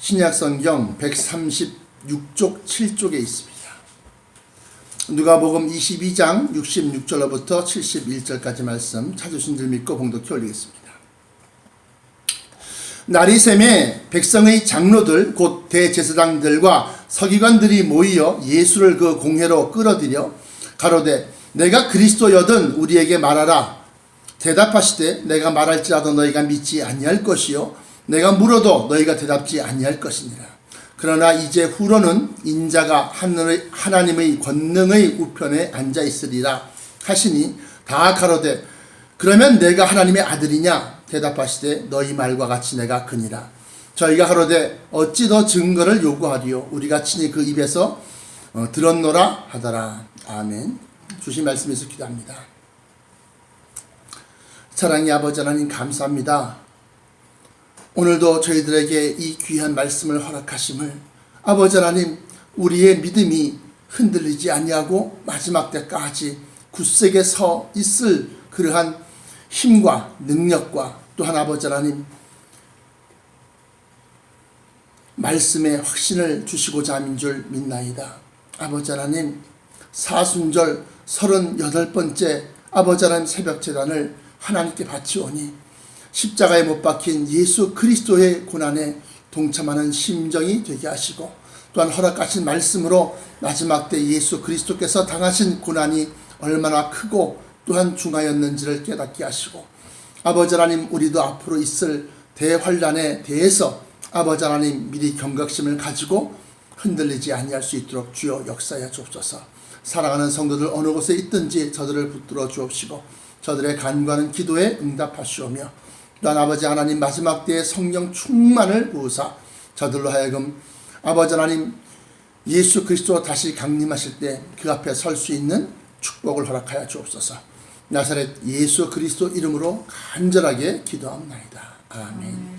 신약성경 136쪽 7쪽에 있습니다. 누가복음 22장 66절로부터 71절까지 말씀 찾으신 줄 믿고 봉독해 올리겠습니다. 날이 새매 백성의 장로들 곧 대제사장들과 서기관들이 모이어 예수를 그 공회로 끌어들여 가로되 내가 그리스도여든 우리에게 말하라. 대답하시되 내가 말할지라도 너희가 믿지 아니할 것이요 내가 물어도 너희가 대답지 아니할 것이니라. 그러나 이제 후로는 인자가 하나님의 권능의 우편에 앉아 있으리라 하시니 다 가로되 그러면 내가 하나님의 아들이냐. 대답하시되 너희 말과 같이 내가 그니라. 저희가 가로되 어찌 더 증거를 요구하리요 우리가 친히 그 입에서 들었노라 하더라. 아멘. 주신 말씀에서 기도합니다. 사랑의 아버지 하나님 감사합니다. 오늘도 저희들에게 이 귀한 말씀을 허락하심을 아버지 하나님 우리의 믿음이 흔들리지 아니하고 마지막 때까지 굳세게 서 있을 그러한 힘과 능력과 또한 아버지 하나님 말씀의 확신을 주시고자 함인 줄 믿나이다. 아버지 하나님 사순절 38번째 아버지 하나님 새벽제단을 하나님께 바치오니 십자가에 못 박힌 예수 그리스도의 고난에 동참하는 심정이 되게 하시고 또한 허락하신 말씀으로 마지막 때 예수 그리스도께서 당하신 고난이 얼마나 크고 또한 중하였는지를 깨닫게 하시고 아버지 하나님 우리도 앞으로 있을 대환란에 대해서 아버지 하나님 미리 경각심을 가지고 흔들리지 아니할 수 있도록 주여 역사하여 주옵소서. 사랑하는 성도들 어느 곳에 있든지 저들을 붙들어 주옵시고 저들의 간구하는 기도에 응답하시오며 또한 아버지 하나님 마지막 때의 성령 충만을 부으사 저들로 하여금 아버지 하나님 예수 그리스도 다시 강림하실 때 그 앞에 설 수 있는 축복을 허락하여 주옵소서. 나사렛 예수 그리스도 이름으로 간절하게 기도합니다. 아멘.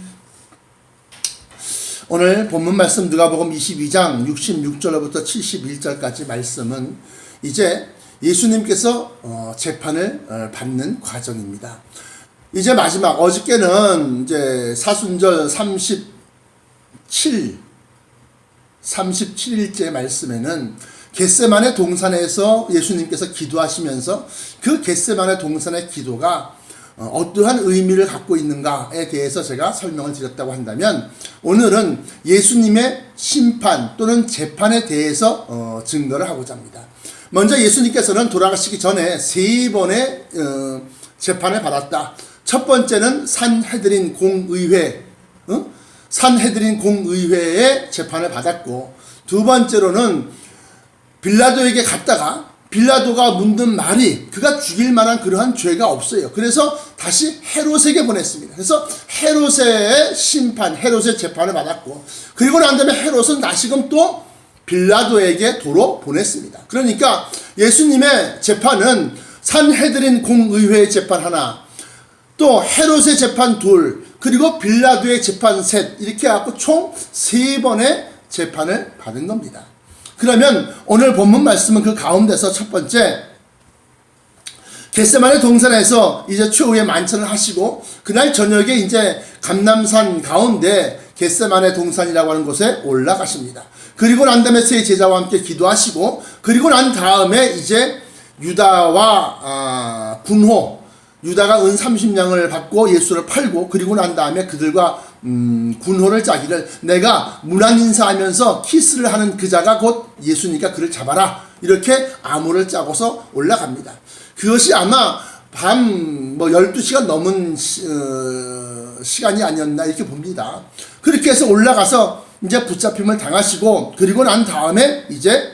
오늘 본문 말씀 누가복음 22장 66절로부터 71절까지 말씀은 이제 예수님께서 재판을 받는 과정입니다. 이제 마지막 어저께는 이제 사순절 37일째 말씀에는 겟세마네 동산에서 예수님께서 기도하시면서 그 겟세마네 동산의 기도가 어떠한 의미를 갖고 있는가에 대해서 제가 설명을 드렸다고 한다면 오늘은 예수님의 심판 또는 재판에 대해서 증거를 하고자 합니다. 먼저 예수님께서는 돌아가시기 전에 3번의 재판을 받았다. 첫 번째는 산헤드린 공의회의 재판을 받았고 두 번째로는 빌라도에게 갔다가 빌라도가 묻는 말이 그가 죽일 만한 그러한 죄가 없어요. 그래서 다시 헤롯에게 보냈습니다. 그래서 헤롯의 심판, 헤롯의 재판을 받았고 그리고 난 다음에 헤롯은 다시금 또 빌라도에게 도로 보냈습니다. 그러니까 예수님의 재판은 산헤드린 공의회의 재판 하나, 또 헤롯의 재판 둘, 그리고 빌라도의 재판 셋, 이렇게 해갖고 총 3번의 재판을 받은 겁니다. 그러면 오늘 본문 말씀은 그 가운데서 첫 번째 겟세마네 동산에서 이제 최후의 만찬을 하시고 그날 저녁에 이제 감람산 가운데 겟세마네 동산이라고 하는 곳에 올라가십니다. 그리고 난 다음에 세 제자와 함께 기도하시고 그리고 난 다음에 이제 유다와 유다가 은 30냥을 받고 예수를 팔고 그리고 난 다음에 그들과 군호를 짜기를 내가 문안 인사하면서 키스를 하는 그 자가 곧 예수니까 그를 잡아라 이렇게 암호를 짜고서 올라갑니다. 그것이 아마 밤 12시간 넘은 시간이 아니었나 이렇게 봅니다. 그렇게 해서 올라가서 이제 붙잡힘을 당하시고 그리고 난 다음에 이제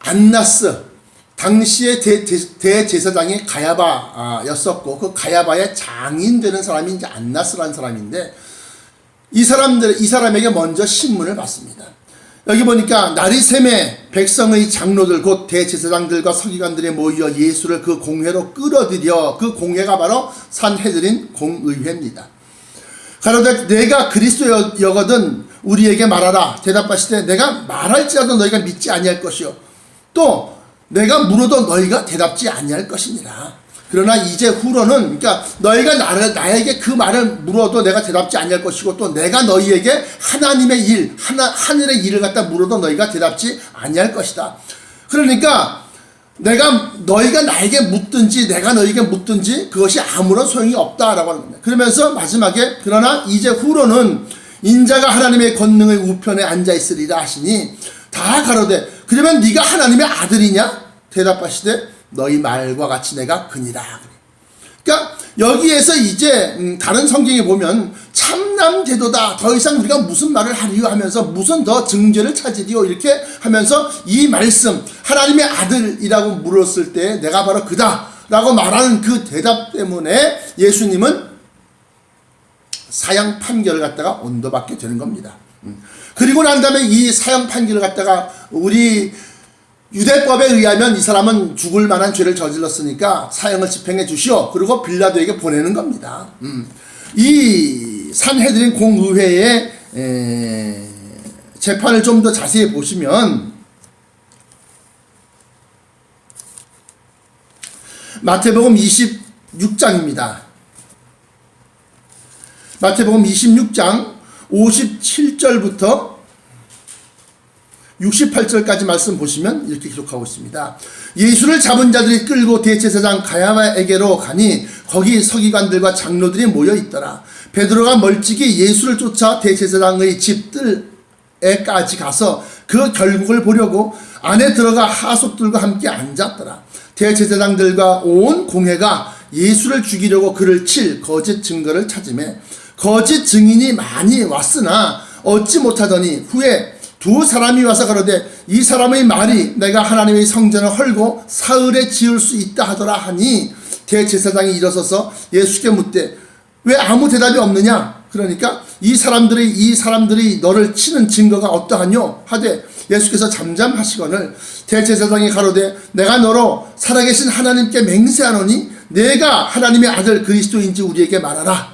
안나스 당시의 대제사장이 가야바였었고 그 가야바의 장인 되는 사람이 이제 안나스라는 사람인데 이 사람에게 먼저 신문을 받습니다. 여기 보니까 날이 새매 백성의 장로들 곧 대제사장들과 서기관들이 모여 예수를 그 공회로 끌어들여 그 공회가 바로 산헤드린 공의회입니다. 가로되 내가 그리스도여거든 우리에게 말하라. 대답하시되 내가 말할지라도 너희가 믿지 아니할 것이요 또 내가 물어도 너희가 대답지 아니할 것이니라. 그러나 이제 후로는, 그러니까 너희가 나에게 그 말을 물어도 내가 대답지 아니할 것이고, 또 내가 너희에게 하나님의 일, 하늘의 일을 갖다 물어도 너희가 대답지 아니할 것이다. 그러니까 너희가 나에게 묻든지 내가 너희에게 묻든지 그것이 아무런 소용이 없다라고 하는 겁니다. 그러면서 마지막에 그러나 이제 후로는 인자가 하나님의 권능의 우편에 앉아 있으리라 하시니 다 가로되 그러면 네가 하나님의 아들이냐? 대답하시되 너희 말과 같이 내가 그니라. 그러니까 여기에서 이제 다른 성경에 보면 참남 제도다, 더 이상 우리가 무슨 말을 하리요 하면서 무슨 더 증거를 찾으리요 이렇게 하면서 이 말씀 하나님의 아들이라고 물었을 때 내가 바로 그다 라고 말하는 그 대답 때문에 예수님은 사형 판결을 갖다가 온도받게 되는 겁니다. 그리고 난 다음에 이 사형 판결을 갖다가 우리 유대법에 의하면 이 사람은 죽을 만한 죄를 저질렀으니까 사형을 집행해 주시오. 그리고 빌라도에게 보내는 겁니다. 이 산헤드린 공의회의 재판을 좀 더 자세히 보시면 마태복음 26장입니다. 마태복음 26장 57절부터 68절까지 말씀 보시면 이렇게 기록하고 있습니다. 예수를 잡은 자들이 끌고 대제사장 가야바에게로 가니 거기 서기관들과 장로들이 모여 있더라. 베드로가 멀찍이 예수를 쫓아 대제사장의 집들에까지 가서 그 결국을 보려고 안에 들어가 하속들과 함께 앉았더라. 대제사장들과 온 공회가 예수를 죽이려고 그를 칠 거짓 증거를 찾으매 거짓 증인이 많이 왔으나 얻지 못하더니 후에 두 사람이 와서 가로되 이 사람의 말이 내가 하나님의 성전을 헐고 사흘에 지을 수 있다 하더라 하니 대제사장이 일어서서 예수께 묻되 왜 아무 대답이 없느냐? 그러니까 이 사람들이 너를 치는 증거가 어떠하뇨? 하되 예수께서 잠잠하시거늘 대제사장이 가로되 내가 너로 살아계신 하나님께 맹세하노니 내가 하나님의 아들 그리스도인지 우리에게 말하라.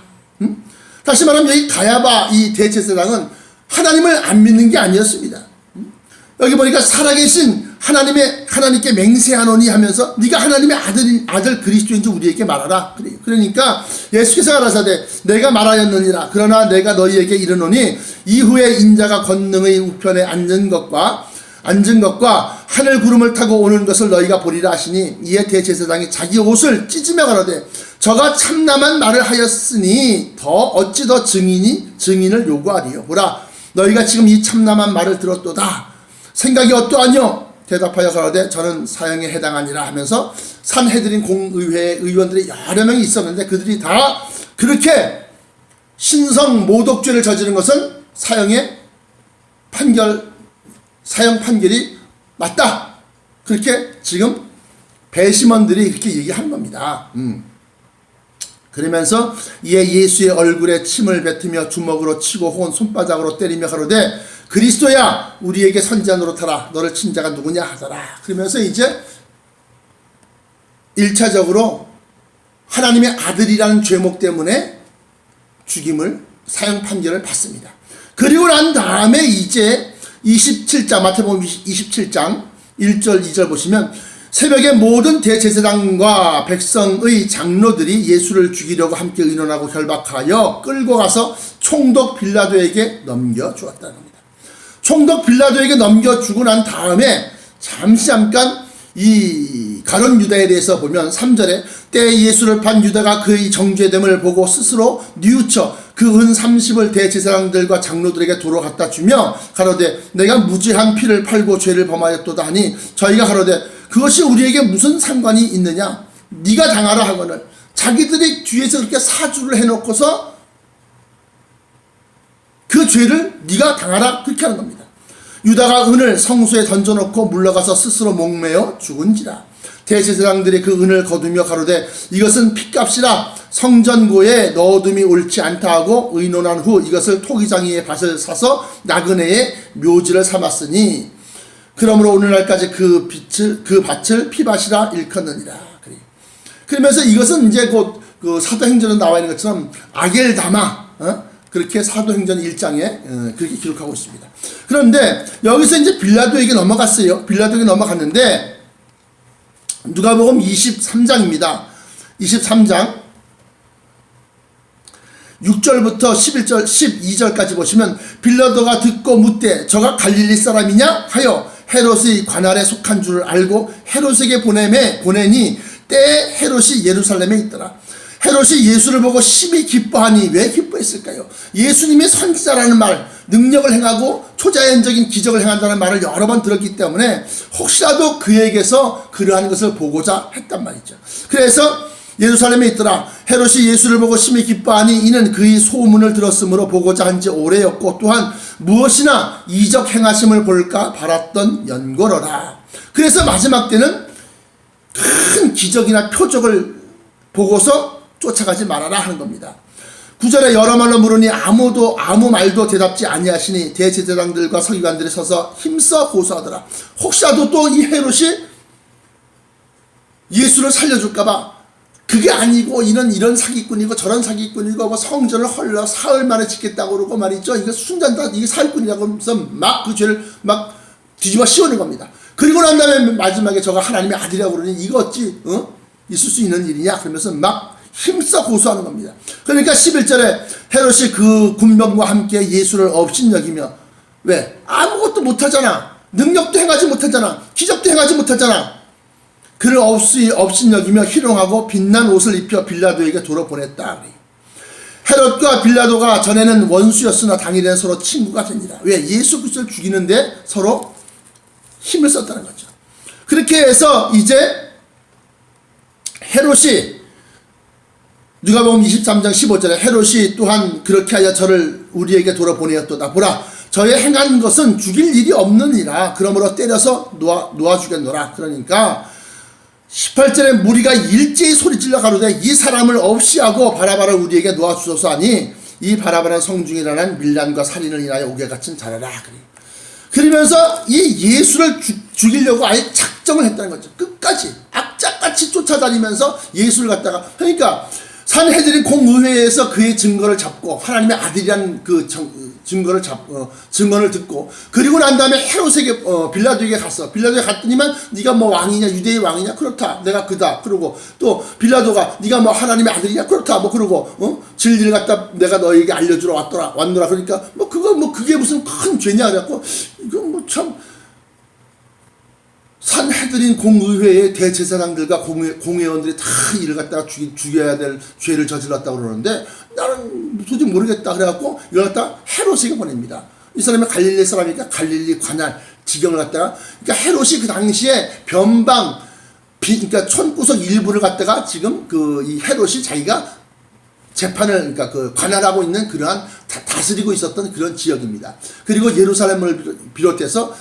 다시 말하면 여기 가야바 이 대제사장은 하나님을 안 믿는 게 아니었습니다. 여기 보니까 살아계신 하나님께 맹세하노니 하면서 네가 하나님의 아들 그리스도인지 우리에게 말하라. 그러니까 예수께서 가라사대 내가 말하였느니라. 그러나 내가 너희에게 이르노니 이후에 인자가 권능의 우편에 앉은 것과 하늘 구름을 타고 오는 것을 너희가 보리라 하시니 이에 대제사장이 자기 옷을 찢으며 가로되 저가 참남한 말을 하였으니 어찌 더 증인을 요구하리요. 보라 너희가 지금 이 참남한 말을 들었도다. 생각이 어떠하뇨? 대답하여 가로되 저는 사형에 해당하니라 하면서 산헤드린 공의회 의원들이 여러 명이 있었는데 그들이 다 그렇게 신성 모독죄를 저지른 것은 사형 판결이 맞다. 그렇게 지금 배심원들이 이렇게 얘기하는 겁니다. 그러면서 이에 예수의 얼굴에 침을 뱉으며 주먹으로 치고 혹은 손바닥으로 때리며 가로되 그리스도야 우리에게 선지자 노릇하라. 너를 친 자가 누구냐 하더라. 그러면서 이제 1차적으로 하나님의 아들이라는 죄목 때문에 사형 판결을 받습니다. 그리고 난 다음에 이제 27장 마태복음 27장 1절 2절 보시면 새벽에 모든 대제사장과 백성의 장로들이 예수를 죽이려고 함께 의논하고 결박하여 끌고 가서 총독 빌라도에게 넘겨주었다는 겁니다. 총독 빌라도에게 넘겨주고 난 다음에 잠깐 이 가룟 유다에 대해서 보면 3절에 때에 예수를 판 유다가 그의 정죄됨을 보고 스스로 뉘우쳐 그 은 30을 대제사장들과 장로들에게 도로 갖다 주며 가로되 내가 무죄한 피를 팔고 죄를 범하였도다 하니 저희가 가로되 그것이 우리에게 무슨 상관이 있느냐? 네가 당하라 하거늘 자기들이 뒤에서 그렇게 사주를 해놓고서 그 죄를 네가 당하라 그렇게 하는 겁니다. 유다가 은을 성수에 던져놓고 물러가서 스스로 목매어 죽은지라. 대제사장들이 그 은을 거두며 가로되 이것은 핏값이라 성전고에 넣어둠이 옳지 않다 하고 의논한 후 이것을 토기장이의 밭을 사서 나그네의 묘지를 삼았으니 그러므로 오늘날까지 그 밭을 피밭이라 일컫느니라. 그러면서 이것은 이제 곧 그 사도행전에 나와 있는 것처럼 아겔다마 그렇게 사도행전 1장에 그렇게 기록하고 있습니다. 그런데 여기서 이제 빌라도에게 넘어갔어요. 빌라도에게 넘어갔는데 누가복음 23장입니다. 23장 6절부터 11절 12절까지 보시면 빌라도가 듣고 묻되 저가 갈릴리 사람이냐 하여 헤롯의 관할에 속한 줄을 알고 헤롯에게 보내니 때에 헤롯이 예루살렘에 있더라. 헤롯이 예수를 보고 심히 기뻐하니 왜 기뻐했을까요? 예수님이 선지자라는 말, 능력을 행하고 초자연적인 기적을 행한다는 말을 여러 번 들었기 때문에 혹시라도 그에게서 그러한 것을 보고자 했단 말이죠. 그래서 예루살렘에 있더라. 헤롯이 예수를 보고 심히 기뻐하니 이는 그의 소문을 들었으므로 보고자 한 지 오래였고 또한 무엇이나 이적 행하심을 볼까 바랐던 연고로라. 그래서 마지막 때는 큰 기적이나 표적을 보고서 쫓아가지 말아라 하는 겁니다. 9절에 여러 말로 물으니 아무 말도 대답지 아니하시니 대제사장들과 서기관들이 서서 힘써 고소하더라. 혹시라도 또 이 헤롯이 예수를 살려줄까봐 그게 아니고 이런 사기꾼이고 저런 사기꾼이고 뭐 성전을 헐러 사흘 만에 짓겠다고 그러고 말이죠. 이거 순전다 이게 사기꾼이라고 하면서 막 그 죄를 막 뒤집어 씌우는 겁니다. 그리고 난 다음에 마지막에 저가 하나님의 아들이라고 그러니 이거 어찌 있을 수 있는 일이냐 그러면서 막 힘써 고소하는 겁니다. 그러니까 11절에 헤롯이 그 군병과 함께 예수를 업신여기며 왜? 아무것도 못하잖아. 능력도 행하지 못하잖아. 기적도 행하지 못하잖아. 그를 업신여기며 희롱하고 빛난 옷을 입혀 빌라도에게 도로 보냈다. 헤롯과 빌라도가 전에는 원수였으나 당일에는 서로 친구가 됩니다. 왜? 예수 그리스도를 죽이는데 서로 힘을 썼다는 거죠. 그렇게 해서 이제 헤롯이 누가복음 23장 15절에 헤롯이 또한 그렇게 하여 저를 우리에게 도로 보내었도다. 보라 저의 행한 것은 죽일 일이 없느니라. 그러므로 때려서 놓아 주겠노라. 그러니까 18절에 무리가 일제히 소리질러 가로되 이 사람을 없이 하고 바라바를 우리에게 놓아주소서 하니 이 바라바는 성중에 일어난 밀란과 살인을 인하여 옥에 갇힌 자라라. 그러면서 이 예수를 죽이려고 아예 작정을 했다는 거죠. 끝까지 악착같이 쫓아다니면서 예수를 갖다가 그러니까 산헤드린 공의회에서 그의 증거를 잡고 하나님의 아들이라는 그 증언을 듣고 그리고 난 다음에 헤롯에게 빌라도에게 갔어. 빌라도에 갔더니만 네가 뭐 왕이냐 유대의 왕이냐 그렇다 내가 그다 그러고 또 빌라도가 네가 뭐 하나님의 아들이냐 그렇다 뭐 그러고 진리를 갖다 내가 너에게 알려주러 왔노라 그러니까 뭐 그게 무슨 큰 죄냐 그래갖고 이거 뭐 참 산헤드린 공의회의 대제사장들과 공회원들이 다 이를 갖다가 죽여야 될 죄를 저질렀다고 그러는데 나는 도저히 모르겠다 그래갖고 이걸 갖다가 헤롯에게 보냅니다. 이 사람이 갈릴리 사람이니까 갈릴리 관할 지경을 갖다가 그러니까 헤롯이 그 당시에 변방 그러니까 촌구석 일부를 갖다가 지금 이 헤롯이 자기가 재판을 그러니까 그 관할하고 있는 그러한 다스리고 있었던 그런 지역입니다. 그리고 예루살렘을 비롯해서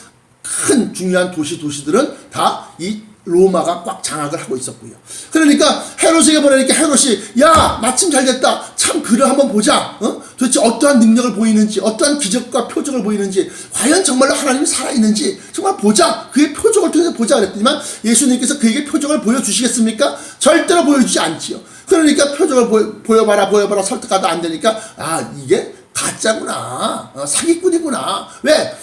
큰 중요한 도시들은 다 이 로마가 꽉 장악을 하고 있었고요. 그러니까 헤롯에게 보내니까 헤롯이 야 마침 잘됐다. 참 그를 한번 보자. 도대체 어떠한 능력을 보이는지 어떠한 기적과 표적을 보이는지 과연 정말로 하나님이 살아있는지 정말 보자. 그의 표적을 통해서 보자 그랬더니만 예수님께서 그에게 표적을 보여주시겠습니까? 절대로 보여주지 않지요. 그러니까 표적을 보여봐라 설득하다 안 되니까 아 이게 가짜구나. 사기꾼이구나. 왜?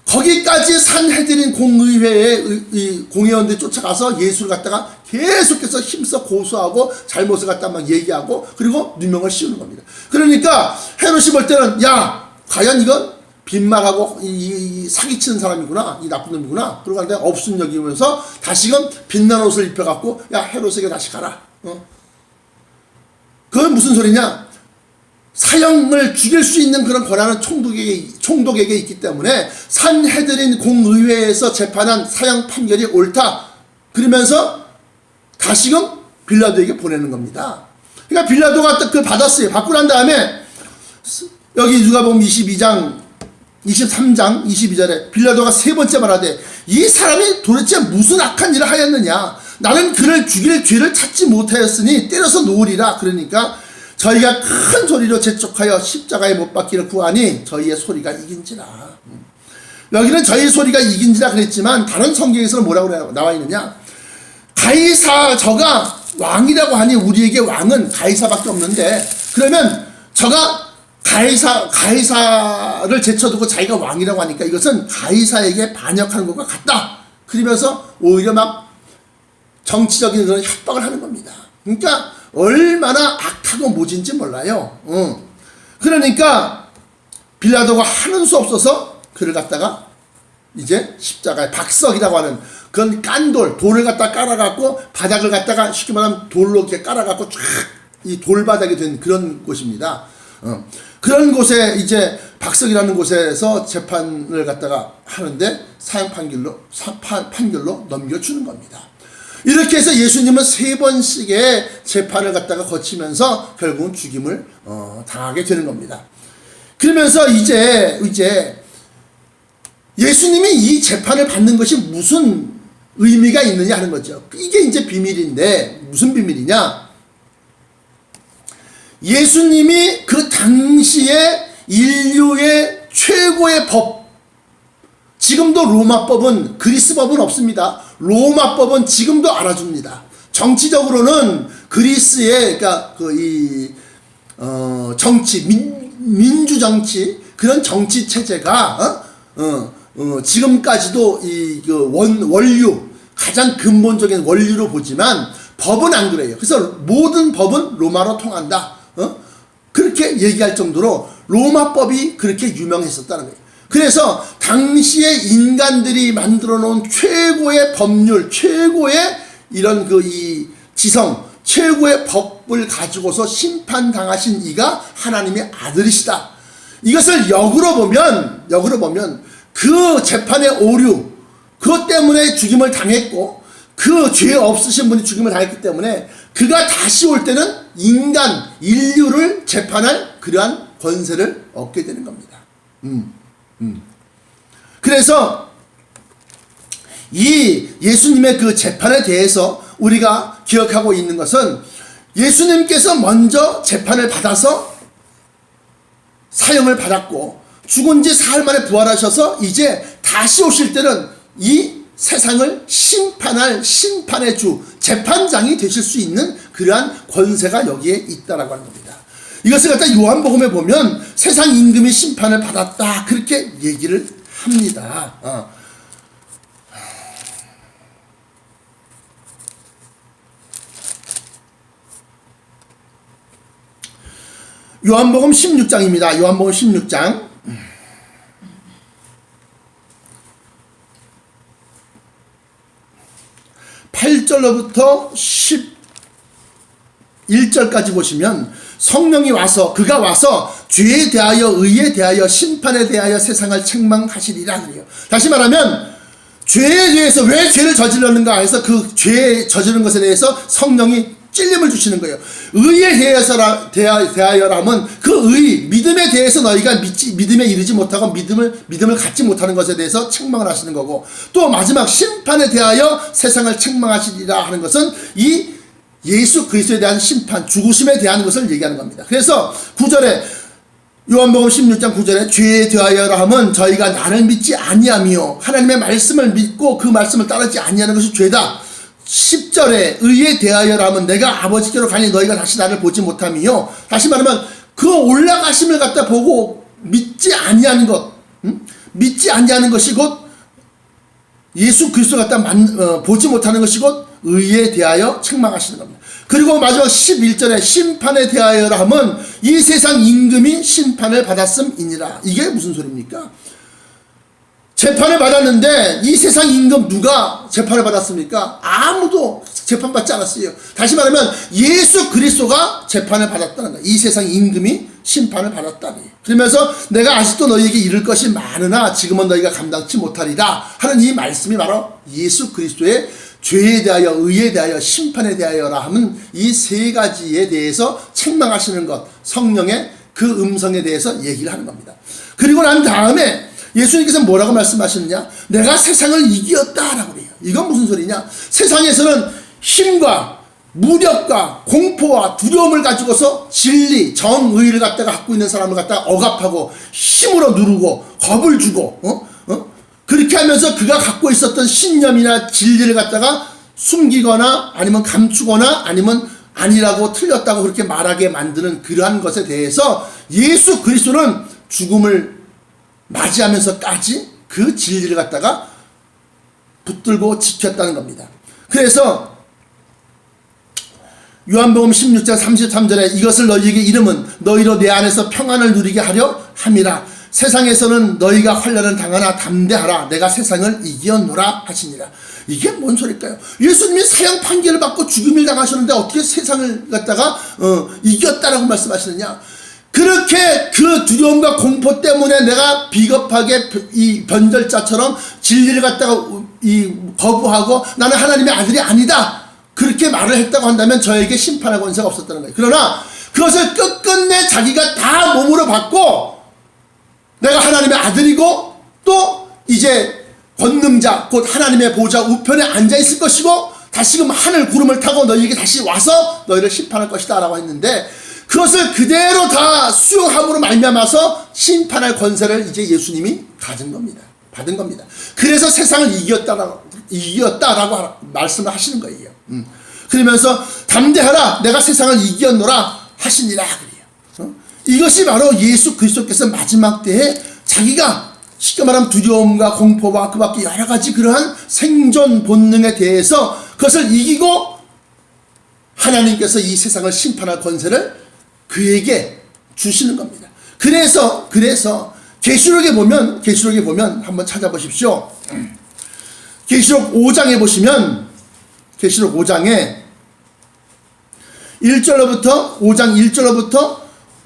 거기까지 산헤드린 공의회의 공회원들이 쫓아가서 예수를 갖다가 계속해서 힘써 고소하고 잘못을 갖다 막 얘기하고 그리고 누명을 씌우는 겁니다. 그러니까 헤롯이 볼 때는 야 과연 이건 빈말하고 이 사기치는 사람이구나 이 나쁜 놈이구나 그러고 하는데 없음 여기면서 다시금 빛난 옷을 입혀갖고 야 헤롯에게 다시 가라. 그건 무슨 소리냐? 사형을 죽일 수 있는 그런 권한은 총독에게 있기 때문에 산헤드린 공의회에서 재판한 사형 판결이 옳다. 그러면서 다시금 빌라도에게 보내는 겁니다. 그러니까 빌라도가 딱 그걸 받았어요. 받고 난 다음에 여기 누가복음 23장 22절에 빌라도가 세 번째 말하되 이 사람이 도대체 무슨 악한 일을 하였느냐. 나는 그를 죽일 죄를 찾지 못하였으니 때려서 놓으리라. 그러니까 저희가 큰 소리로 재촉하여 십자가에 못 박기를 구하니 저희의 소리가 이긴지라. 여기는 저희의 소리가 이긴지라 그랬지만 다른 성경에서는 뭐라고 나와 있느냐. 저가 왕이라고 하니 우리에게 왕은 가이사밖에 없는데 그러면 저가 가이사를 제쳐두고 자기가 왕이라고 하니까 이것은 가이사에게 반역하는 것과 같다. 그러면서 오히려 막 정치적인 그런 협박을 하는 겁니다. 그러니까 얼마나 악하고 모진지 몰라요. 그러니까 빌라도가 하는 수 없어서 그를 갖다가 이제 십자가에 박석이라고 하는 그런 깐돌, 돌을 갖다 깔아갖고 바닥을 갖다가 쉽게 말하면 돌로 이렇게 깔아갖고 쫙 이 돌바닥이 된 그런 곳입니다. 그런 곳에 이제 박석이라는 곳에서 재판을 갖다가 하는데 사형 판결로 넘겨주는 겁니다. 이렇게 해서 예수님은 3번씩의 재판을 갖다가 거치면서 결국은 죽임을 당하게 되는 겁니다. 그러면서 이제 예수님이 이 재판을 받는 것이 무슨 의미가 있느냐 하는 거죠. 이게 이제 비밀인데 무슨 비밀이냐? 예수님이 그 당시에 인류의 최고의 법, 지금도 로마법은, 그리스법은 없습니다. 로마법은 지금도 알아줍니다. 정치적으로는 그리스의 그러니까 정치, 민주 정치, 그런 정치 체제가 지금까지도 원류, 가장 근본적인 원리로 보지만 법은 안 그래요. 그래서 모든 법은 로마로 통한다. 그렇게 얘기할 정도로 로마법이 그렇게 유명했었다는 거예요. 그래서 당시에 인간들이 만들어 놓은 최고의 법률, 최고의 이런 이 지성, 최고의 법을 가지고서 심판당하신 이가 하나님의 아들이시다. 이것을 역으로 보면 그 재판의 오류, 그것 때문에 죽임을 당했고 그 죄 없으신 분이 죽임을 당했기 때문에 그가 다시 올 때는 인류를 재판할 그러한 권세를 얻게 되는 겁니다. 그래서 이 예수님의 그 재판에 대해서 우리가 기억하고 있는 것은 예수님께서 먼저 재판을 받아서 사형을 받았고 죽은 지 사흘 만에 부활하셔서 이제 다시 오실 때는 이 세상을 심판할 심판의 주, 재판장이 되실 수 있는 그러한 권세가 여기에 있다라고 하는 겁니다. 이것을 갖다 요한복음에 보면 세상 임금이 심판을 받았다 그렇게 얘기를 합니다. 요한복음 16장입니다. 요한복음 16장 8절로부터 11절까지 보시면 성령이 와서 그가 와서 죄에 대하여 의에 대하여 심판에 대하여 세상을 책망하시리라 그래요. 다시 말하면 죄에 대해서 왜 죄를 저질렀는가 해서 그 죄에 저지른 것에 대해서 성령이 찔림을 주시는 거예요. 의에 대하여라면 그 의, 믿음에 대해서 너희가 믿음에 이르지 못하고 믿음을 갖지 못하는 것에 대해서 책망을 하시는 거고, 또 마지막 심판에 대하여 세상을 책망하시리라 하는 것은 이 예수 그리스도에 대한 심판, 죽으심에 대한 것을 얘기하는 겁니다. 그래서 9절에 요한복음 16장 9절에 죄에 대하여라 하면 저희가 나를 믿지 아니하며 하나님의 말씀을 믿고 그 말씀을 따르지 아니하는 것이 죄다. 10절에 의에 대하여라면 내가 아버지께로 가니 너희가 다시 나를 보지 못하며, 다시 말하면 그 올라가심을 갖다 보고 믿지 아니하는 것, 믿지 아니하는 것이 곧 예수 그리스도를 갖다 보지 못하는 것이 곧 의에 대하여 책망하시는 겁니다. 그리고 마지막 11절에 심판에 대하여라 하면 이 세상 임금이 심판을 받았음이니라. 이게 무슨 소리입니까? 재판을 받았는데 이 세상 임금 누가 재판을 받았습니까? 아무도 재판받지 않았어요. 다시 말하면 예수 그리스도가 재판을 받았다는 거예요. 이 세상 임금이 심판을 받았다니. 그러면서 내가 아직도 너희에게 이를 것이 많으나 지금은 너희가 감당치 못하리라 하는 이 말씀이 바로 예수 그리스도의 죄에 대하여 의에 대하여 심판에 대하여라 하면 이 세 가지에 대해서 책망하시는 것, 성령의 그 음성에 대해서 얘기를 하는 겁니다. 그리고 난 다음에 예수님께서 뭐라고 말씀하시느냐? 내가 세상을 이기었다라고 그래요. 이건 무슨 소리냐? 세상에서는 힘과 무력과 공포와 두려움을 가지고서 진리, 정의를 갖다가 갖고 있는 사람을 갖다가 억압하고 힘으로 누르고 겁을 주고 그렇게 하면서 그가 갖고 있었던 신념이나 진리를 갖다가 숨기거나 아니면 감추거나 아니면 아니라고 틀렸다고 그렇게 말하게 만드는 그러한 것에 대해서 예수 그리스도는 죽음을 맞이하면서까지 그 진리를 갖다가 붙들고 지켰다는 겁니다. 그래서 요한복음 16장 33절에 이것을 너희에게 이름은 너희로 내 안에서 평안을 누리게 하려 함이라. 세상에서는 너희가 환난을 당하나 담대하라. 내가 세상을 이겼노라 하시니라. 이게 뭔 소릴까요? 예수님이 사형 판결을 받고 죽임을 당하셨는데 어떻게 세상을 갖다가 이겼다라고 말씀하시느냐. 그렇게 그 두려움과 공포 때문에 내가 비겁하게 이 변절자처럼 진리를 갖다가 거부하고 나는 하나님의 아들이 아니다, 그렇게 말을 했다고 한다면 저에게 심판할 권세가 없었다는 거예요. 그러나 그것을 끝끝내 자기가 다 몸으로 받고 내가 하나님의 아들이고 또 이제 권능자 곧 하나님의 보좌 우편에 앉아있을 것이고 다시금 하늘 구름을 타고 너희에게 다시 와서 너희를 심판할 것이다 라고 했는데, 그것을 그대로 다 수용함으로 말미암아서 심판할 권세를 이제 예수님이 받은 겁니다. 그래서 세상을 이겼다라고 말씀을 하시는 거예요. 그러면서 담대하라, 내가 세상을 이겼노라 하시니라 그래요. 이것이 바로 예수 그리스도께서 마지막 때에 자기가 쉽게 말하면 두려움과 공포와 그 밖에 여러 가지 그러한 생존 본능에 대해서 그것을 이기고 하나님께서 이 세상을 심판할 권세를 그에게 주시는 겁니다. 그래서 계시록에 보면 한번 찾아보십시오. 계시록 5장에 보시면 계시록 5장에 5장 1절로부터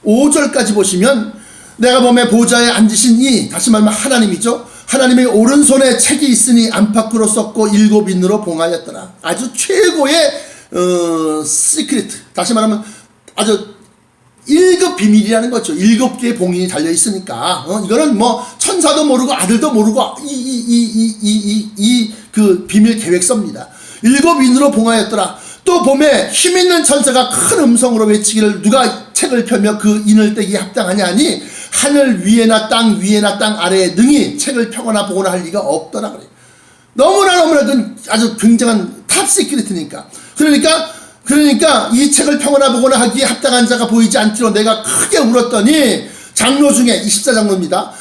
5절까지 보시면 내가 보면 보좌에 앉으신 다시 말하면 하나님이죠. 하나님의 오른손에 책이 있으니 안팎으로 썼고 7인으로 봉하였더라. 아주 최고의 시크릿, 다시 말하면 아주 1급 비밀이라는 거죠. 7개의 봉인이 달려 있으니까 이거는 뭐 천사도 모르고 아들도 모르고 그 비밀 계획서입니다. 7인으로 봉하였더라. 또 봄에 힘있는 천사가 큰 음성으로 외치기를 누가 책을 펴며 그 인을 떼기에 합당하냐 하니 하늘 위에나 땅 위에나 땅 아래에 능히 책을 펴거나 보거나 할 리가 없더라 그래요. 너무나 아주 굉장한 탑 시크릿이니까. 그러니까 이 책을 펴거나 보거나 하기에 합당한 자가 보이지 않기로 내가 크게 울었더니 장로 중에 24장로입니다.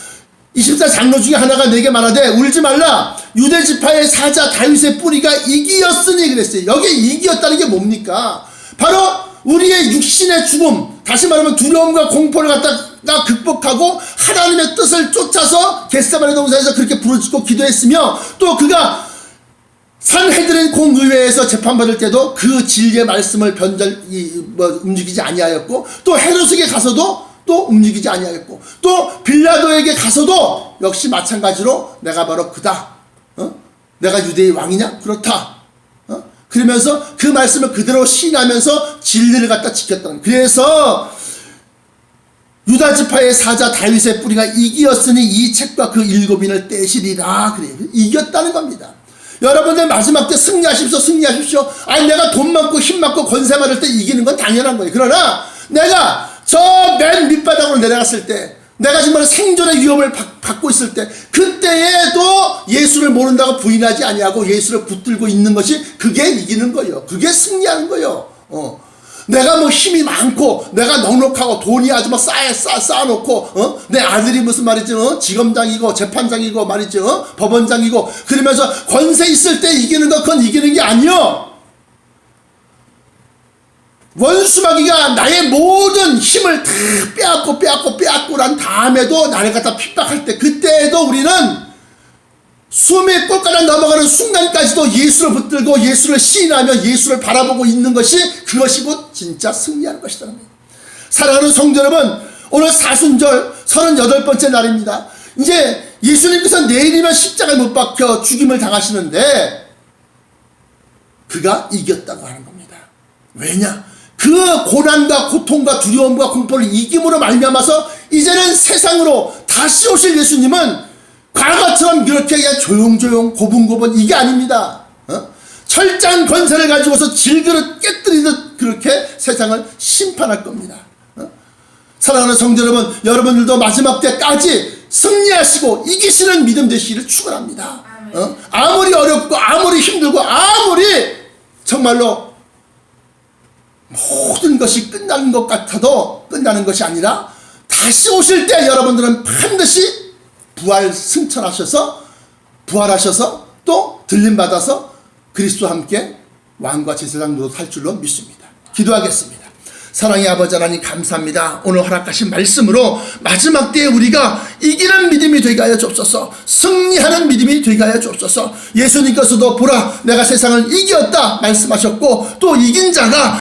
24장로 중에 하나가 내게 말하되 울지 말라, 유대 지파의 사자 다윗의 뿌리가 이기었으니 그랬어요. 여기에 이기었다는 게 뭡니까? 바로 우리의 육신의 죽음, 다시 말하면 두려움과 공포를 갖다가 극복하고 하나님의 뜻을 쫓아서 겟세마네 동산에서 그렇게 부르짖고 기도했으며, 또 그가 산헤드린 공의회에서 재판받을 때도 그 진리의 말씀을 움직이지 아니하였고, 또 헤롯에게 가서도 또 움직이지 아니하였고, 또 빌라도에게 가서도 역시 마찬가지로 내가 바로 그다, 내가 유대의 왕이냐? 그렇다. 그러면서 그 말씀을 그대로 시인하면서 진리를 갖다 지켰다는. 그래서 유다 지파의 사자 다윗의 뿌리가 이기었으니 이 책과 그 7인을 떼시리라 그래요. 이겼다는 겁니다. 여러분들 마지막 때 승리하십시오. 아니 내가 돈 많고 힘 많고 권세 많을 때 이기는 건 당연한 거예요. 그러나 내가 저 맨 밑바닥으로 내려갔을 때, 내가 정말 생존의 위험을 받고 있을 때, 그때에도 예수를 모른다고 부인하지 아니하고 예수를 붙들고 있는 것이 그게 이기는 거예요. 그게 승리하는 거예요. 내가 뭐 힘이 많고 내가 넉넉하고 돈이 아주 막 쌓아놓고 내 아들이 무슨 말이죠, 지검장이고 재판장이고 말이죠, 법원장이고 그러면서 권세 있을 때 이기는 거, 그건 이기는 게 아니요. 원수마귀가 나의 모든 힘을 다 빼앗고 난 다음에도 나를 갖다 핍박할 때, 그때에도 우리는 숨이 꼴까지 넘어가는 순간까지도 예수를 붙들고 예수를 시인하며 예수를 바라보고 있는 것이, 그것이 곧 진짜 승리하는 것이라는 거예요. 사랑하는 성도 여러분, 오늘 사순절 38번째 날입니다. 이제 예수님께서 내일이면 십자가에 못 박혀 죽임을 당하시는데 그가 이겼다고 하는 겁니다. 왜냐? 그 고난과 고통과 두려움과 공포를 이김으로 말미암아서 이제는 세상으로 다시 오실 예수님은 과거처럼 그렇게 그냥 조용조용 고분고분 이게 아닙니다. 철저한 권세를 가지고서 질그릇 깨뜨리듯 그렇게 세상을 심판할 겁니다. 사랑하는 성도 여러분, 여러분들도 마지막 때까지 승리하시고 이기시는 믿음 되시기를 축원합니다. 아무리 어렵고 아무리 힘들고 아무리 정말로 모든 것이 끝나는 것 같아도 끝나는 것이 아니라 다시 오실 때 여러분들은 반드시 승천하셔서 부활하셔서 또 들림받아서 그리스도와 함께 왕과 제사장 노릇할 줄로 믿습니다. 기도하겠습니다. 사랑의 아버지 하나님 감사합니다. 오늘 허락하신 말씀으로 마지막 때에 우리가 이기는 믿음이 되게 하여 주옵소서. 승리하는 믿음이 되게 하여 주옵소서. 예수님께서도 보라 내가 세상을 이겼다 말씀하셨고 또 이긴 자가